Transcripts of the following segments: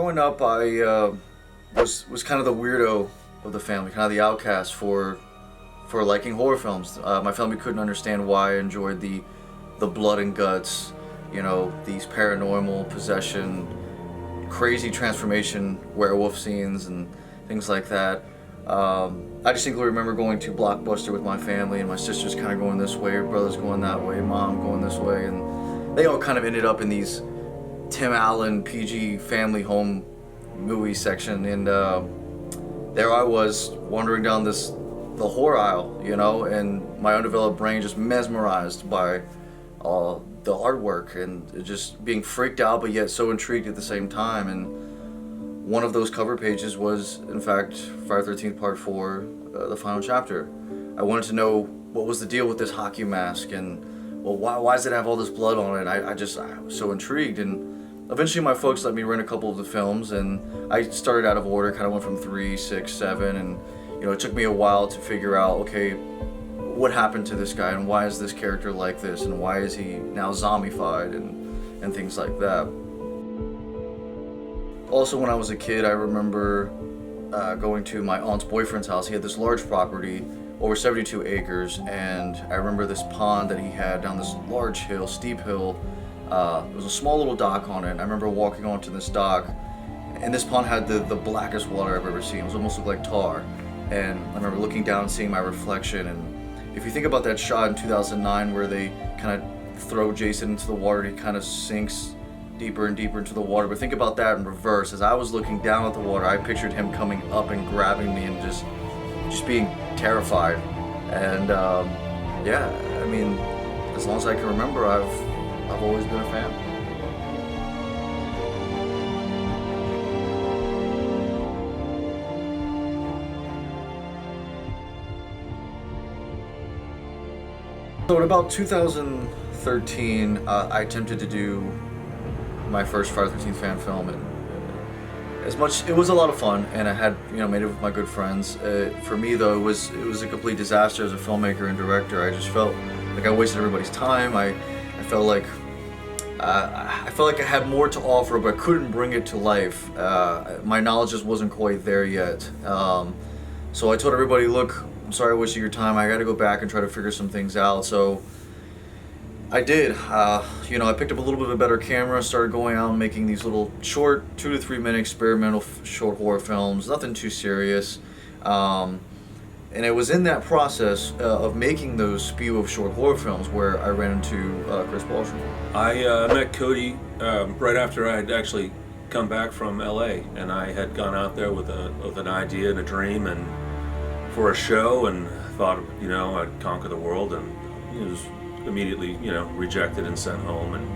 growing up, I was kind of the weirdo of the family, kind of the outcast for liking horror films. My family couldn't understand why I enjoyed the blood and guts, these paranormal possession, crazy transformation werewolf scenes and things like that. I distinctly remember going to Blockbuster with my family, and my sisters kind of going this way, brothers going that way, mom going this way, and they all kind of ended up in these Tim Allen PG family home movie section, and there I was wandering down the horror aisle, and my undeveloped brain just mesmerized by the artwork and just being freaked out but yet so intrigued at the same time. And one of those cover pages was, in fact, Friday the 13th Part 4, the final chapter. I wanted to know what was the deal with this hockey mask, and why does it have all this blood on it? I was so intrigued, and eventually my folks let me rent a couple of the films, and I started out of order, kind of went from 3, 6, 7, and it took me a while to figure out, okay, what happened to this guy, and why is this character like this, and why is he now zombified, and things like that. Also, when I was a kid, I remember going to my aunt's boyfriend's house. He had this large property, over 72 acres, and I remember this pond that he had down this large hill, steep hill. There was a small little dock on it, and I remember walking onto this dock, and this pond had the blackest water I've ever seen. It was almost looked like tar, and I remember looking down and seeing my reflection. And if you think about that shot in 2009 where they kind of throw Jason into the water, he kind of sinks deeper and deeper into the water, but think about that in reverse. As I was looking down at the water, I pictured him coming up and grabbing me and just being terrified. And yeah, I mean, as long as I can remember, I've always been a fan. So in about 2013, I attempted to do my first Friday the 13th fan film, and it was a lot of fun, and I had made it with my good friends. For me though, it was a complete disaster as a filmmaker and director. I just felt like I wasted everybody's time. I felt like I had more to offer, but I couldn't bring it to life. My knowledge just wasn't quite there yet. So I told everybody, look, I'm sorry I wasted your time. I got to go back and try to figure some things out. So I did. I picked up a little bit of a better camera, started going out and making these little short 2 to 3 minute experimental short horror films, nothing too serious. And it was in that process of making those spew of short horror films where I ran into Chris Plaushin. I met Cody right after I had actually come back from LA, and I had gone out there with an idea and a dream and for a show, and thought I'd conquer the world, and it was immediately rejected and sent home. And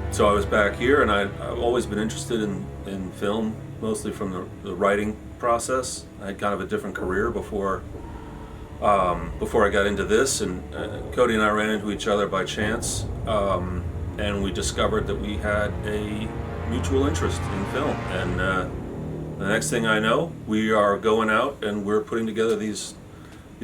so I was back here, and I've always been interested in film, mostly from the writing process. I had kind of a different career before I got into this, and Cody and I ran into each other by chance, and we discovered that we had a mutual interest in film, and the next thing I know, we are going out and we're putting together these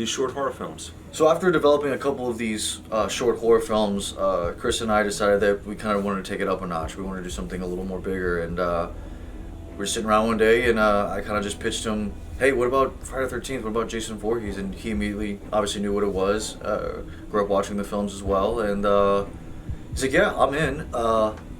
short horror films. So after developing a couple of these short horror films, Chris and I decided that we kind of wanted to take it up a notch. We wanted to do something a little more bigger, and we were sitting around one day, and I kind of just pitched him, hey, what about Friday the 13th? What about Jason Voorhees? And he immediately obviously knew what it was, grew up watching the films as well, and he's like, yeah, I'm in.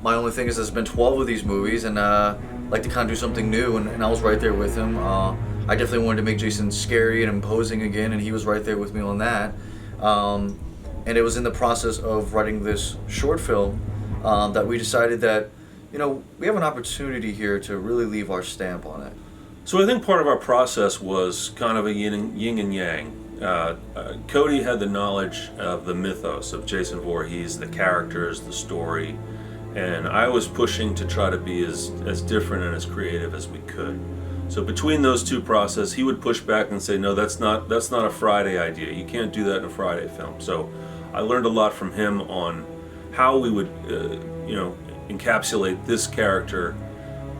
My only thing is there's been 12 of these movies, and I'd like to kind of do something new, and I was right there with him. I definitely wanted to make Jason scary and imposing again, and he was right there with me on that. And it was in the process of writing this short film that we decided that, we have an opportunity here to really leave our stamp on it. So I think part of our process was kind of a yin and yang. Cody had the knowledge of the mythos of Jason Voorhees, the characters, the story, and I was pushing to try to be as different and as creative as we could. So between those two processes, he would push back and say, no, that's not a Friday idea. You can't do that in a Friday film. So I learned a lot from him on how we would encapsulate this character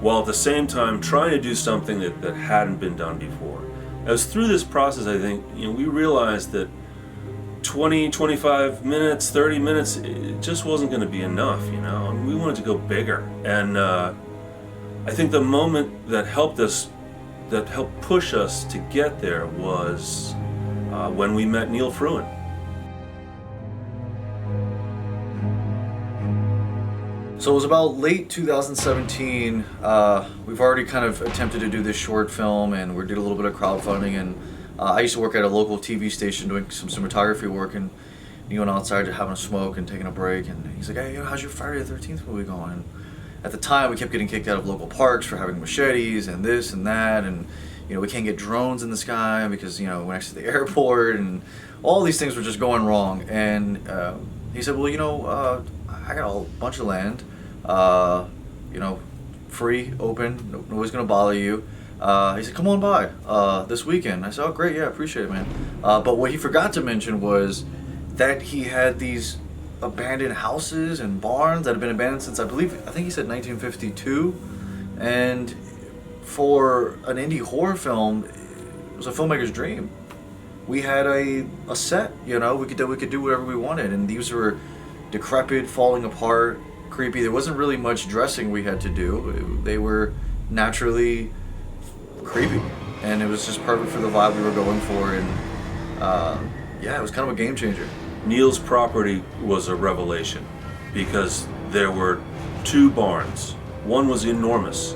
while at the same time trying to do something that hadn't been done before. As through this process, I think we realized that 20, 25 minutes, 30 minutes, it just wasn't going to be enough, we wanted to go bigger. And I think the moment that helped push us to get there was when we met Neil Fruin. So it was about late 2017. We've already kind of attempted to do this short film, and we did a little bit of crowdfunding. And I used to work at a local TV station doing some cinematography work, and he went outside to having a smoke and taking a break. And he's like, "Hey, how's your Friday the 13th movie going?" And at the time, we kept getting kicked out of local parks for having machetes and this and that, and we can't get drones in the sky because we're next to the airport, and all these things were just going wrong. And he said, "Well, I got a bunch of land, free, open, nobody's gonna bother you." He said, "Come on by this weekend." I said, "Oh, great, yeah, appreciate it, man." But what he forgot to mention was that he had these abandoned houses and barns that have been abandoned since I think he said 1952, and for an indie horror film, it was a filmmaker's dream. We had a set, we could do whatever we wanted, and these were decrepit, falling apart, creepy. There wasn't really much dressing we had to do. They were naturally creepy, and it was just perfect for the vibe we were going for. And it was kind of a game changer. Neil's property was a revelation because there were two barns. One was enormous,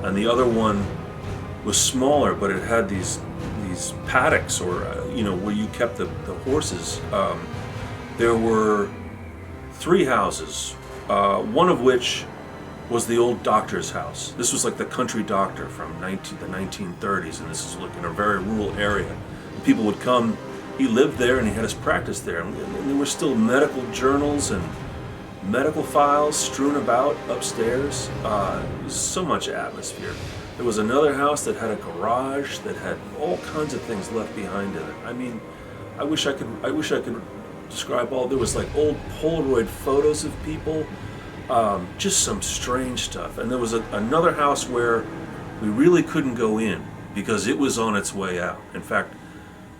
and the other one was smaller, but it had these paddocks, or where you kept the horses. There were 3 houses, one of which was the old doctor's house. This was like the country doctor from the 1930s, and this is like in a very rural area. People would come. He lived there, and he had his practice there. And there were still medical journals and medical files strewn about upstairs. So much atmosphere. There was another house that had a garage that had all kinds of things left behind in it. I mean, I wish I could describe all. There was like old Polaroid photos of people, just some strange stuff. And there was another house where we really couldn't go in because it was on its way out. In fact,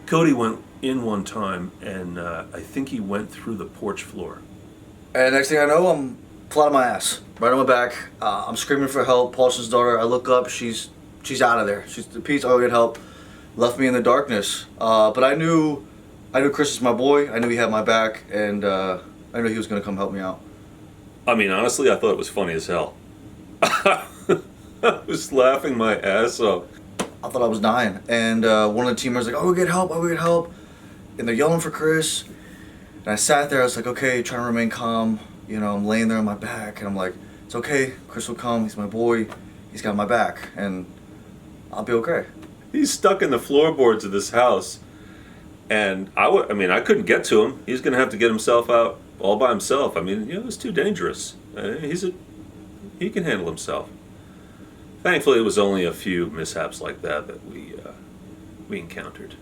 Cody went in one time, and I think he went through the porch floor. And next thing I know, I'm flat on my ass, right on my back. I'm screaming for help. Plaushin's daughter. I look up. She's out of there. She's Pete's. I'll get help. Left me in the darkness. But I knew Chris is my boy. I knew he had my back, and I knew he was gonna come help me out. I mean, honestly, I thought it was funny as hell. I was laughing my ass off. I thought I was dying, and one of the teamers was like, "Oh, we get help! Oh, we get help!" And they're yelling for Chris. And I sat there. I was like, okay, trying to remain calm. I'm laying there on my back, and I'm like, it's okay. Chris will come. He's my boy. He's got my back, and I'll be okay. He's stuck in the floorboards of this house, and I couldn't get to him. He's gonna have to get himself out all by himself. I mean, it's too dangerous. He can handle himself. Thankfully, it was only a few mishaps like that we encountered.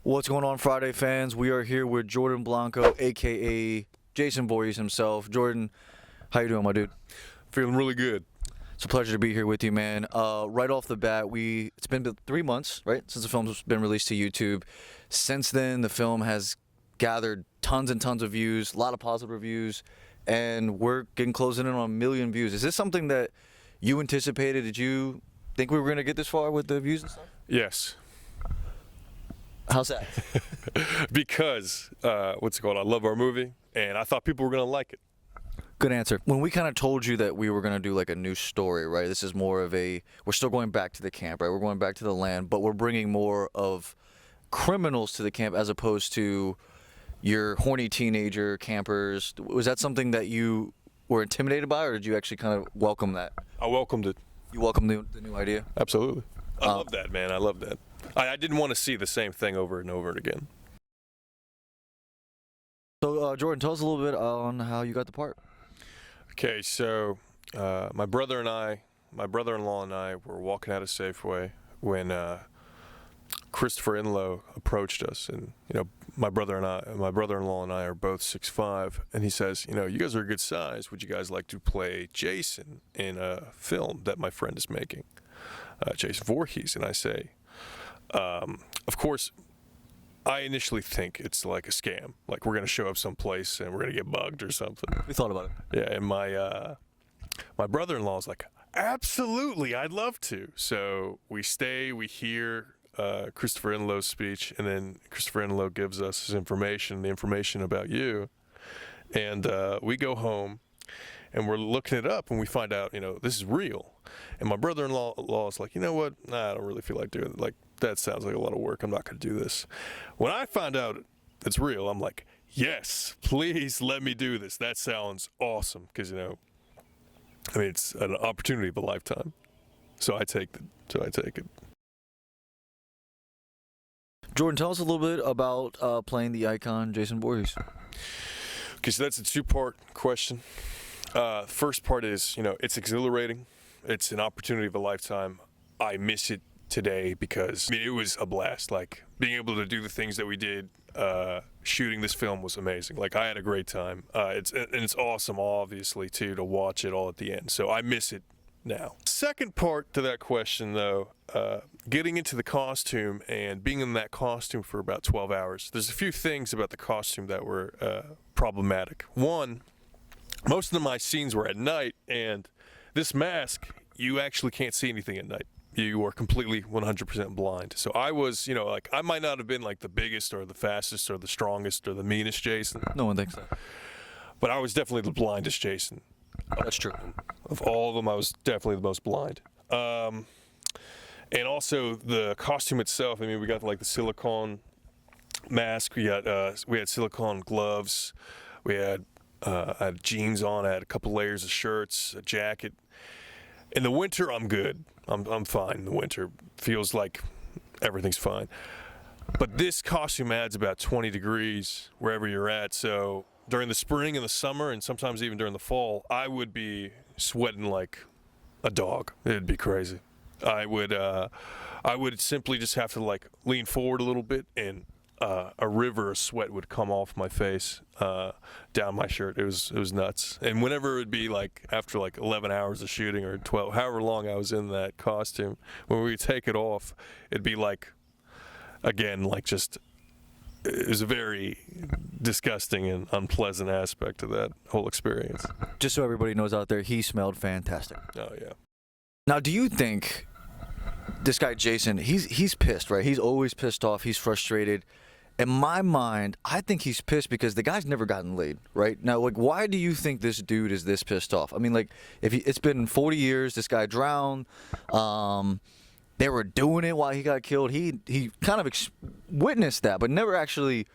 What's going on, Friday fans? We are here with Jordan Blanco, aka Jason Voorhees himself. Jordan, how you doing, my dude? Feeling really good. It's a pleasure to be here with you, man. Right off the bat, it's been 3 months, right, since the film's been released to YouTube. Since then, the film has gathered tons and tons of views, a lot of positive reviews, and we're getting closing in on 1 million views. Is this something that you anticipated? Did you think we were going to get this far with the views and stuff? Yes. How's that? Because, I love our movie, and I thought people were going to like it. Good answer. When we kind of told you that we were going to do like a new story, right? This is more of we're still going back to the camp, right? We're going back to the land, but we're bringing more of criminals to the camp as opposed to your horny teenager campers. Was that something that you were intimidated by, or did you actually kind of welcome that? I welcomed it. You welcomed the new idea? Absolutely. I love that, man. I love that. I didn't want to see the same thing over and over again. So, Jordan, tell us a little bit on how you got the part. Okay, so my brother-in-law and I were walking out of Safeway when Christopher Inlow approached us, and my brother-in-law and I are both 6'5", and he says, you guys are a good size. Would you guys like to play Jason in a film that my friend is making, Jason Voorhees? And I say, of course, I initially think it's like a scam. Like we're gonna show up someplace and we're gonna get bugged or something. We thought about it. Yeah, and my brother-in-law's like, absolutely, I'd love to. So we stay, we hear Christopher Inlow's speech, and then Christopher Inlow gives us his information, the information about you, and we go home, and we're looking it up, and we find out, this is real. And my brother-in-law is like, you know what? Nah, I don't really feel like doing it. Like, that sounds like a lot of work. I'm not going to do this. When I find out it's real, I'm like, yes, please let me do this. That sounds awesome. Because, it's an opportunity of a lifetime. So I take it. Jordan, tell us a little bit about playing the icon Jason Voorhees. Okay, so that's a two-part question. First part is, it's exhilarating. It's an opportunity of a lifetime. I miss it today because it was a blast. Like being able to do the things that we did, shooting this film was amazing. Like I had a great time. It's awesome, obviously, too, to watch it all at the end. So I miss it now. Second part to that question, though, getting into the costume and being in that costume for about 12 hours. There's a few things about the costume that were problematic. One, most of my scenes were at night, and this mask, you actually can't see anything at night. You are completely 100% blind. So I was, I might not have been like the biggest or the fastest or the strongest or the meanest Jason. No one thinks that. But I was definitely the blindest Jason. That's true. Of all of them, I was definitely the most blind. And also the costume itself. I mean, we got like the silicone mask. We had silicone gloves. We had I had jeans on. I had a couple layers of shirts, a jacket. In the winter, I'm good. I'm fine in the winter. Feels like everything's fine. But this costume adds about 20 degrees wherever you're at. So during the spring and the summer, and sometimes even during the fall, I would be sweating like a dog. It'd be crazy. I would simply just have to like lean forward a little bit, and a river of sweat would come off my face, down my shirt. It was nuts. And whenever it would be like after like 11 hours of shooting or 12, however long I was in that costume, when we would take it off, it'd be like, again, like just, it was a very disgusting and unpleasant aspect of that whole experience. Just so everybody knows out there, he smelled fantastic. Oh yeah. Now, do you think this guy Jason, he's pissed, right? He's always pissed off. He's frustrated. In my mind, I think he's pissed because the guy's never gotten laid, right? Now, like, why do you think this dude is this pissed off? I mean, like, it's been 40 years, this guy drowned. They were doing it while he got killed. He kind of witnessed that, but never actually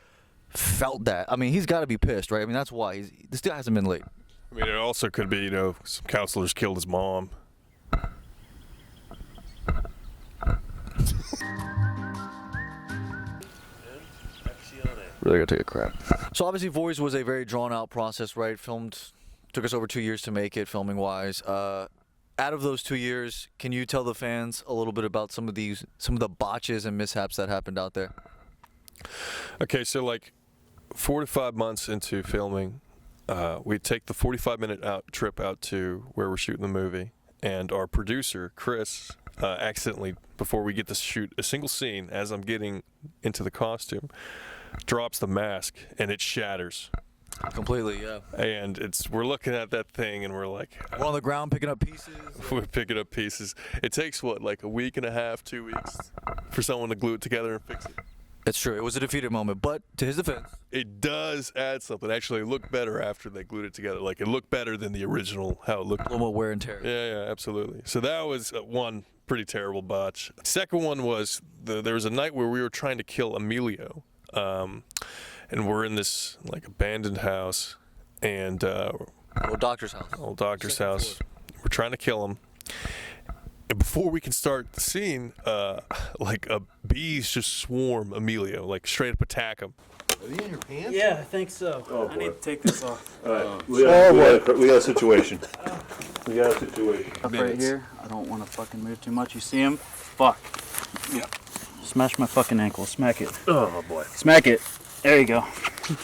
felt that. I mean, he's got to be pissed, right? I mean, that's why this guy hasn't been laid. I mean, it also could be, some counselors killed his mom. Really gotta take a crap. So obviously, Voorhees was a very drawn-out process, right? Took us over 2 years to make it, filming-wise. Out of those 2 years, can you tell the fans a little bit about some of the botches and mishaps that happened out there? Okay, so like 4 to 5 months into filming, we take the 45-minute trip out to where we're shooting the movie, and our producer, Chris, accidentally, before we get to shoot a single scene, as I'm getting into the costume, drops the mask and it shatters completely. Yeah. And we're looking at that thing and we're like, we're on the ground picking up pieces. We're picking up pieces. It takes like a week and a half, 2 weeks for someone to glue it together and fix it. It's true. It was a defeated moment, but to his defense, it does add something. Actually, it looked better after they glued it together. Like, it looked better than the original, how it looked. A little more wear and tear. Yeah, absolutely. So that was one pretty terrible botch. Second one was there was a night where we were trying to kill Emilio. And we're in this like abandoned house, and old doctor's house. Old doctor's house. We're trying to kill him, and before we can start the scene, like bees just swarm Emilio, like straight up attack him. Are they in your pants? Yeah, I think so. Oh, I need to take this off. All right, we got a situation. We got a situation. Up right here. I don't want to fucking move too much. You see him? Fuck. Yeah. Smash my fucking ankle. Smack it. Oh boy. Smack it. There you go.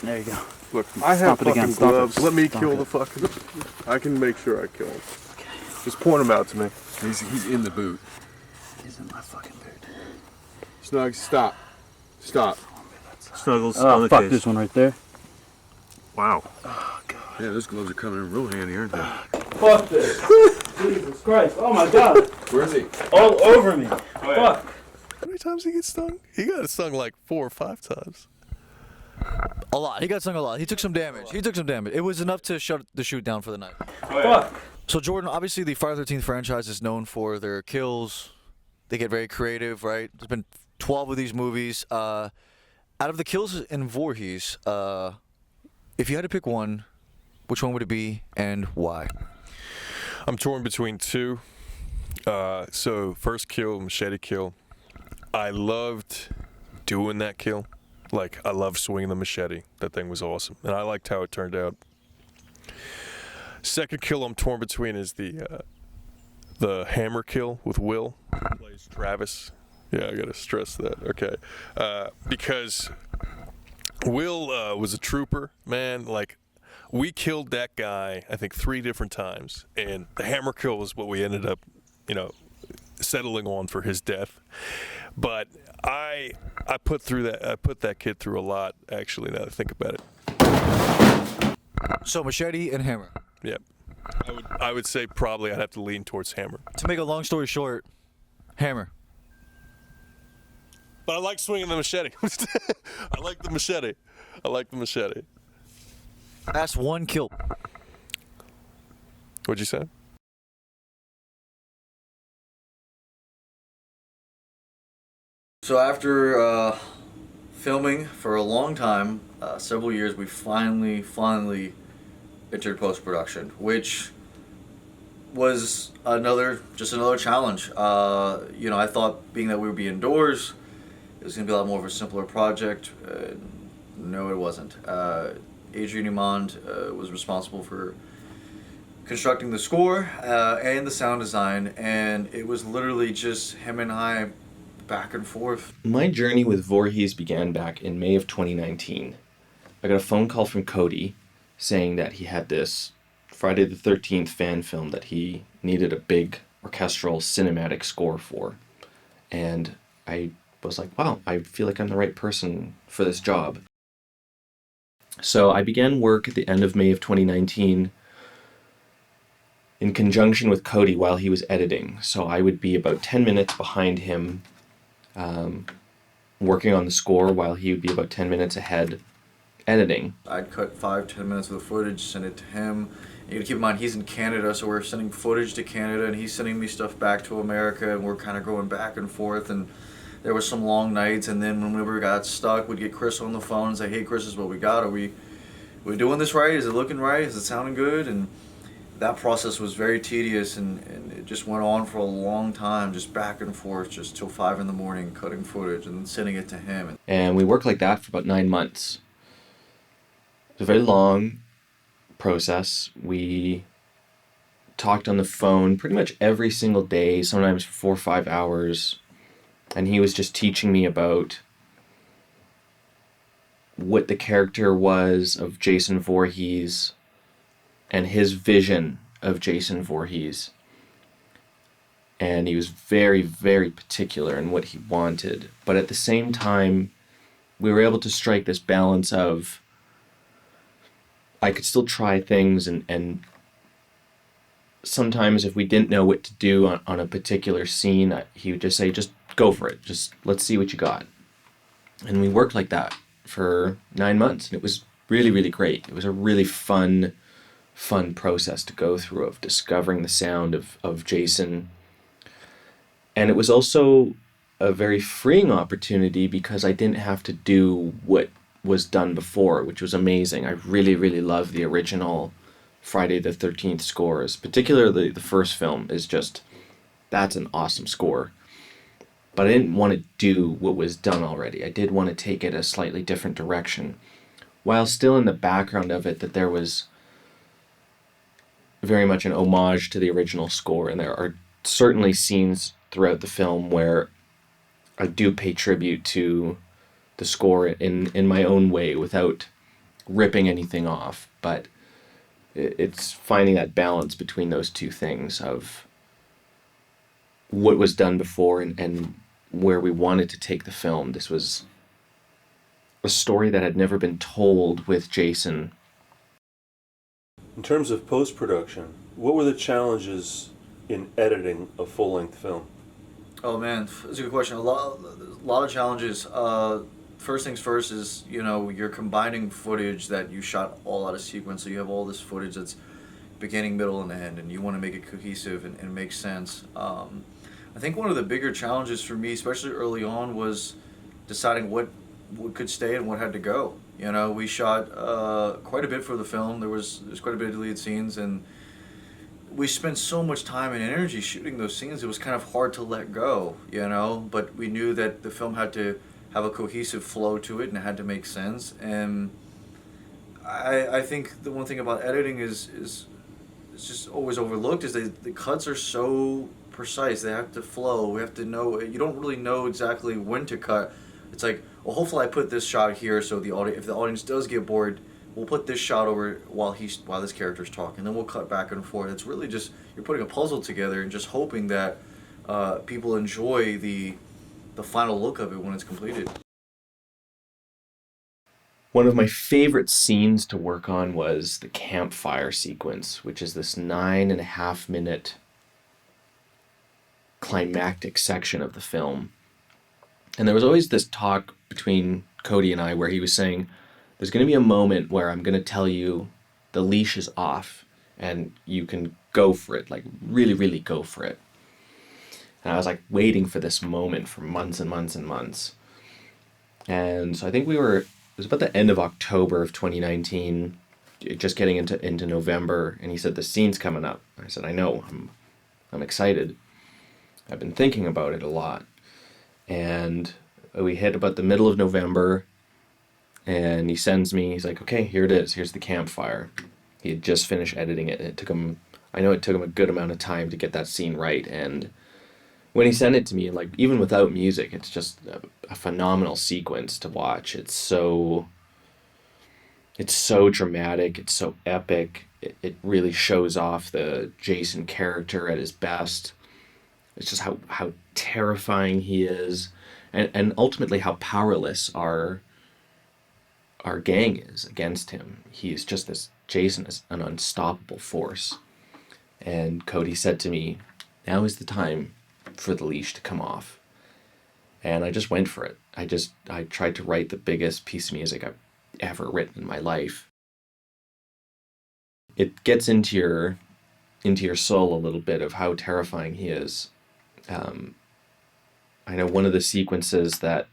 There you go. Look, I have fucking gloves. Let me Stop kill it. the fucking. I can make sure I kill him. Okay. Just point him out to me. He's in the boot. He's in my fucking boot. Snug, stop. Stop. Snuggles on Oh, the fuck, case. there's one right there. Wow. Yeah, those gloves are coming in real handy, aren't they? Fuck this. Jesus Christ. Oh my god. Where is he? All over me. Oh, yeah. Fuck. How many times he get stung? He got stung like 4 or 5 times. A lot. He got stung a lot. He took some damage. It was enough to shut the shoot down for the night. Oh, yeah. Fuck. So Jordan, obviously the Friday the 13th franchise is known for their kills. They get very creative, right? There's been 12 of these movies. Out of the kills in Voorhees, if you had to pick one, which one would it be and why? I'm torn between 2. So first kill, machete kill. I loved doing that kill. Like, I loved swinging the machete. That thing was awesome, and I liked how it turned out. Second kill I'm torn between is the hammer kill with Will. He plays Travis. Yeah, I gotta stress that. Okay, because Will was a trooper, man. Like, we killed that guy, I think 3 different times, and the hammer kill was what we ended up, settling on for his death. But I put that kid through a lot, actually, now that I think about it. So machete and hammer. Yep. I would say probably I'd have to lean towards hammer. To make a long story short, hammer. But I like swinging the machete. I like the machete. That's one kill. What'd you say? So after filming for a long time, several years, we finally entered post-production, which was another challenge. I thought, being that we would be indoors, it was going to be a lot more of a simpler project. No, it wasn't. Adrian Emond was responsible for constructing the score and the sound design, and it was literally just him and I back and forth. My journey with Voorhees began back in May of 2019. I got a phone call from Cody saying that he had this Friday the 13th fan film that he needed a big orchestral cinematic score for. And I was like, wow, I feel like I'm the right person for this job. So I began work at the end of May of 2019 in conjunction with Cody while he was editing. So I would be about 10 minutes behind him working on the score while he would be about 10 minutes ahead editing. I'd cut 5-10 minutes of the footage, send it to him. You gotta keep in mind, he's in Canada, so we're sending footage to Canada, and he's sending me stuff back to America, and we're kind of going back and forth. And there were some long nights, and then whenever we got stuck, we'd get Chris on the phone and say, "Hey, Chris, this is what we got. Are we doing this right? Is it looking right? Is it sounding good?" And that process was very tedious, and it just went on for a long time, just back and forth, just till 5 in the morning, cutting footage and then sending it to him. And we worked like that for about 9 months. It was a very long process. We talked on the phone pretty much every single day, sometimes for 4 or 5 hours. And he was just teaching me about what the character was of Jason Voorhees and his vision of Jason Voorhees. And he was very, very particular in what he wanted. But at the same time, we were able to strike this balance of I could still try things, and sometimes if we didn't know what to do on a particular scene, he would just say, just go for it. Just let's see what you got. And we worked like that for 9 months. And it was really, really great. It was a really fun process to go through of discovering the sound of Jason. And it was also a very freeing opportunity because I didn't have to do what was done before, which was amazing. I really, really love the original Friday the 13th scores, particularly the first film is just, that's an awesome score. But I didn't want to do what was done already. I did want to take it a slightly different direction, while still in the background of it that there was very much an homage to the original score, and there are certainly scenes throughout the film where I do pay tribute to the score in my own way without ripping anything off. But it's finding that balance between those two things of what was done before and where we wanted to take the film. This was a story that had never been told with Jason. In terms of post-production, what were the challenges in editing a full-length film? Oh man, that's a good question. A lot of challenges. First things first is, you're combining footage that you shot all out of sequence, so you have all this footage that's beginning, middle, and end, and you want to make it cohesive and make sense. I think one of the bigger challenges for me, especially early on, was deciding what could stay and what had to go. We shot quite a bit for the film. There's quite a bit of deleted scenes, and we spent so much time and energy shooting those scenes. It was kind of hard to let go, But we knew that the film had to have a cohesive flow to it, and it had to make sense. And I think the one thing about editing is it's just always overlooked is the cuts are so precise. They have to flow. We have to know. You don't really know exactly when to cut. It's like, well, hopefully I put this shot here so if the audience does get bored, we'll put this shot over while this character's talking. Then we'll cut back and forth. It's really just you're putting a puzzle together and just hoping that people enjoy the final look of it when it's completed. One of my favorite scenes to work on was the campfire sequence, which is this 9.5-minute climactic section of the film. And there was always this talk between Cody and I where he was saying, there's going to be a moment where I'm going to tell you the leash is off and you can go for it, like really, really go for it. And I was like waiting for this moment for months and months and months. And so I think it was about the end of October of 2019, just getting into November, and he said, the scene's coming up. I said, I know, I'm excited. I've been thinking about it a lot. And we hit about the middle of November, and he's like, okay, here it is. Here's the campfire. He had just finished editing it, and it took him a good amount of time to get that scene right. And when he sent it to me, like, even without music, it's just a phenomenal sequence to watch. It's so dramatic. It's so epic. It really shows off the Jason character at his best. It's just how terrifying he is, and ultimately how powerless our gang is against him. Jason is an unstoppable force. And Cody said to me, now is the time for the leash to come off. And I just went for it. I tried to write the biggest piece of music I've ever written in my life. It gets into your soul a little bit of how terrifying he is. I know one of the sequences that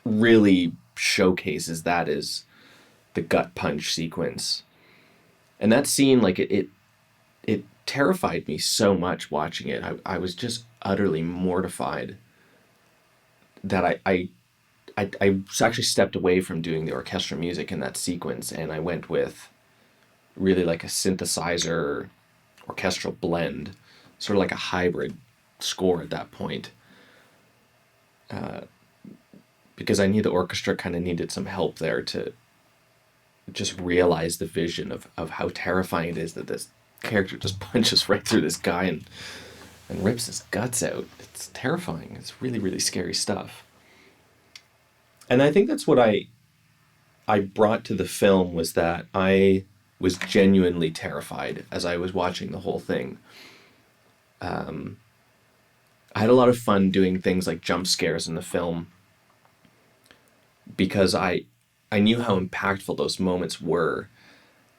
really showcases that is the gut punch sequence. And that scene, like, it terrified me so much watching it. I was just utterly mortified that I actually stepped away from doing the orchestral music in that sequence, and I went with really like a synthesizer orchestral blend, sort of like a hybrid score at that point. Because I knew the orchestra kind of needed some help there to just realize the vision of how terrifying it is that this character just punches right through this guy and rips his guts out. It's terrifying. It's really, really scary stuff. And I think that's what I brought to the film, was that I was genuinely terrified as I was watching the whole thing. I had a lot of fun doing things like jump scares in the film because I knew how impactful those moments were,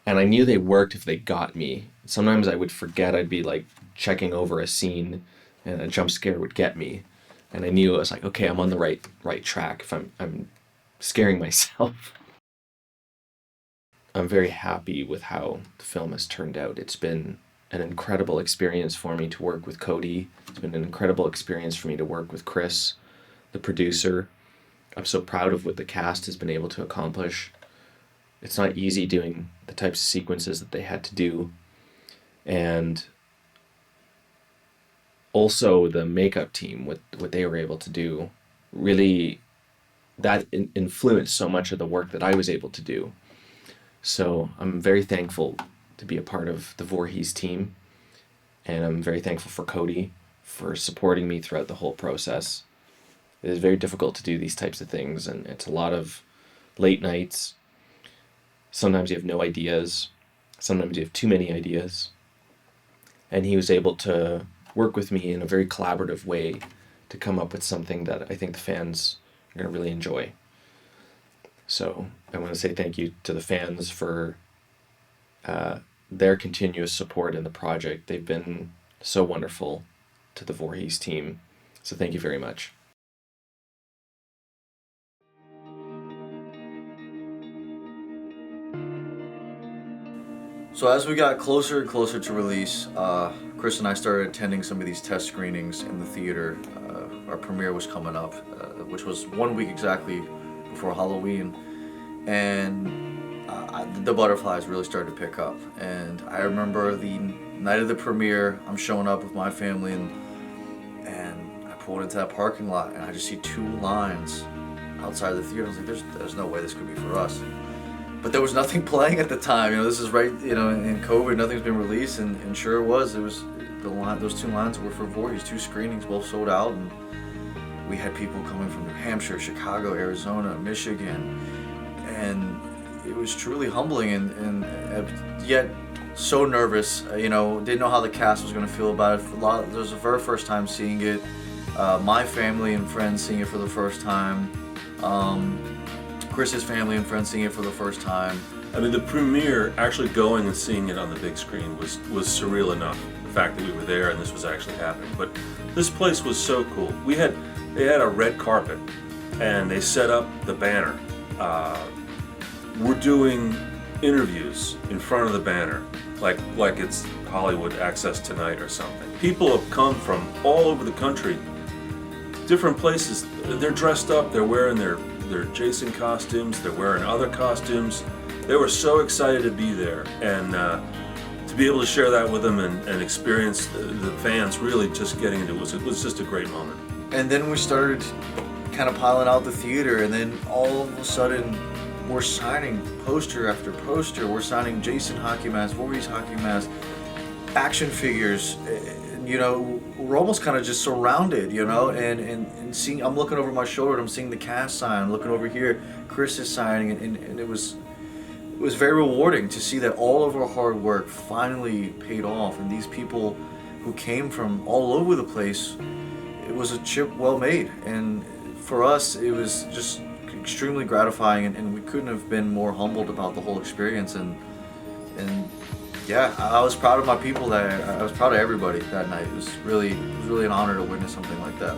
and I knew they worked if they got me. Sometimes I would forget, I'd be like checking over a scene and a jump scare would get me, and I knew I was like, okay, I'm on the right track if I'm scaring myself. I'm very happy with how the film has turned out. It's been an incredible experience for me to work with Cody. It's been an incredible experience for me to work with Chris, the producer. I'm so proud of what the cast has been able to accomplish. It's not easy doing the types of sequences that they had to do. And also the makeup team, what they were able to do, really, that influenced so much of the work that I was able to do. So I'm very thankful to be a part of the VOORHEES team, and I'm very thankful for Cody for supporting me throughout the whole process. It is very difficult to do these types of things, and it's a lot of late nights. Sometimes you have no ideas. Sometimes you have too many ideas. And he was able to work with me in a very collaborative way to come up with something that I think the fans are going to really enjoy. So I want to say thank you to the fans for their continuous support in the project. They've been so wonderful to the VOORHEES team. So thank you very much. So as we got closer and closer to release, Chris and I started attending some of these test screenings in the theater. Our premiere was coming up, which was 1 week exactly before Halloween, and the butterflies really started to pick up. And I remember the night of the premiere, I'm showing up with my family, and I pulled into that parking lot, and I just see 2 lines outside the theater. I was like, there's no way this could be for us. But there was nothing playing at the time. This is right, in COVID, nothing's been released, and sure it was. It was those 2 lines were for VOORHEES, 2 screenings, both sold out, and we had people coming from New Hampshire, Chicago, Arizona, Michigan, and it was truly humbling, and yet so nervous. Didn't know how the cast was going to feel about it. It was the very first time seeing it. My family and friends seeing it for the first time. Chris's family and friends seeing it for the first time. I mean, the premiere, actually going and seeing it on the big screen was surreal enough. The fact that we were there and this was actually happening. But this place was so cool. They had a red carpet, and they set up the banner. We're doing interviews in front of the banner, like it's Hollywood Access Tonight or something. People have come from all over the country, different places. They're dressed up. They're wearing their Jason costumes. They're wearing other costumes. They were so excited to be there, and to be able to share that with them and experience the fans really just getting into it was just a great moment. And then we started kind of piling out the theater, and then all of a sudden we're signing poster after poster. We're signing Jason hockey masks, VOORHEES hockey masks, action figures. We're almost kind of just surrounded, and seeing. I'm looking over my shoulder and I'm seeing the cast sign. I'm looking over here, Chris is signing, and it was very rewarding to see that all of our hard work finally paid off, and these people who came from all over the place, it was a chip well made, and for us it was just extremely gratifying, and we couldn't have been more humbled about the whole experience, and yeah, I was proud of my people. I was proud of everybody that night. It was really an honor to witness something like that.